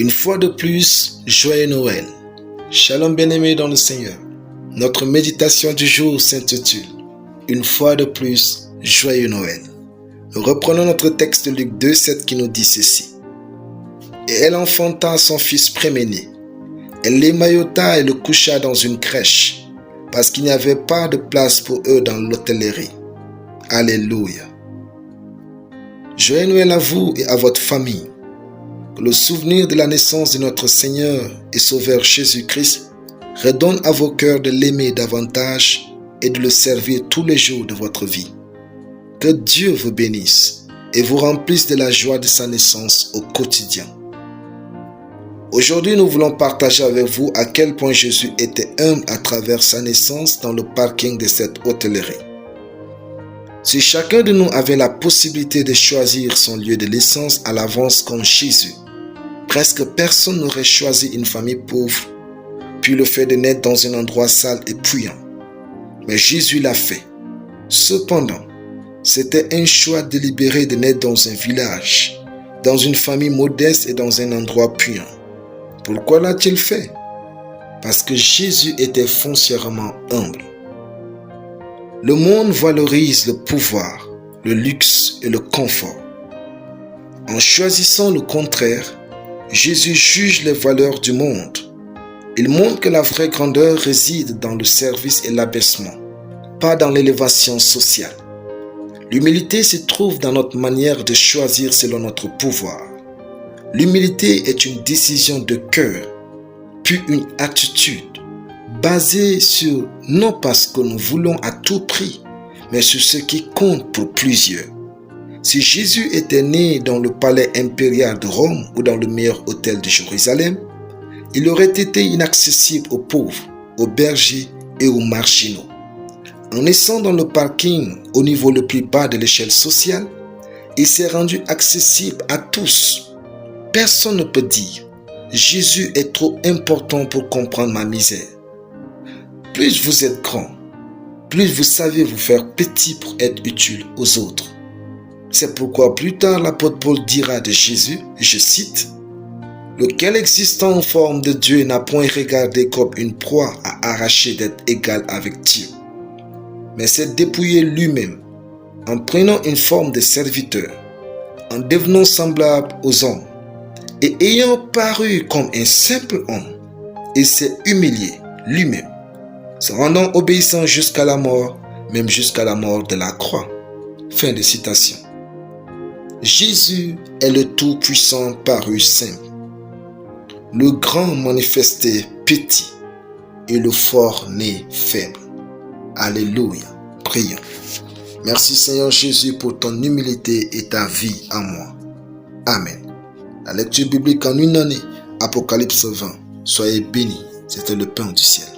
Une fois de plus, joyeux Noël. Shalom bien-aimés dans le Seigneur. Notre méditation du jour s'intitule « Une fois de plus, joyeux Noël ». Nous reprenons notre texte de Luc 2,7 qui nous dit ceci. « Et elle enfanta son fils préméné. Elle l'émaillota et le coucha dans une crèche, parce qu'il n'y avait pas de place pour eux dans l'hôtellerie. » Alléluia. Joyeux Noël à vous et à votre famille. Que le souvenir de la naissance de notre Seigneur et Sauveur Jésus-Christ redonne à vos cœurs de l'aimer davantage et de le servir tous les jours de votre vie. Que Dieu vous bénisse et vous remplisse de la joie de sa naissance au quotidien. Aujourd'hui, nous voulons partager avec vous à quel point Jésus était humble à travers sa naissance dans le parking de cette hôtellerie. Si chacun de nous avait la possibilité de choisir son lieu de naissance à l'avance comme Jésus, presque personne n'aurait choisi une famille pauvre, puis le fait de naître dans un endroit sale et bruyant. Mais Jésus l'a fait. Cependant, c'était un choix délibéré de naître dans un village, dans une famille modeste et dans un endroit bruyant. Pourquoi l'a-t-il fait? Parce que Jésus était foncièrement humble. Le monde valorise le pouvoir, le luxe et le confort. En choisissant le contraire, Jésus juge les valeurs du monde. Il montre que la vraie grandeur réside dans le service et l'abaissement, pas dans l'élévation sociale. L'humilité se trouve dans notre manière de choisir selon notre pouvoir. L'humilité est une décision de cœur, puis une attitude basée sur non pas ce que nous voulons à tout prix, mais sur ce qui compte pour plusieurs. Si Jésus était né dans le palais impérial de Rome ou dans le meilleur hôtel de Jérusalem, il aurait été inaccessible aux pauvres, aux bergers et aux marginaux. En naissant dans le parking au niveau le plus bas de l'échelle sociale, il s'est rendu accessible à tous. Personne ne peut dire « Jésus est trop important pour comprendre ma misère ». Plus vous êtes grand, plus vous savez vous faire petit pour être utile aux autres. C'est pourquoi plus tard l'apôtre Paul dira de Jésus, je cite, « Lequel existant en forme de Dieu n'a point regardé comme une proie à arracher d'être égal avec Dieu, mais s'est dépouillé lui-même en prenant une forme de serviteur, en devenant semblable aux hommes, et ayant paru comme un simple homme, il s'est humilié lui-même, se rendant obéissant jusqu'à la mort, même jusqu'à la mort de la croix. » Fin de citation. Jésus est le Tout-Puissant paru simple, le grand manifesté petit et le fort né faible. Alléluia. Prions. Merci Seigneur Jésus pour ton humilité et ta vie en moi. Amen. La lecture biblique en une année, Apocalypse 20. Soyez bénis, c'était le pain du ciel.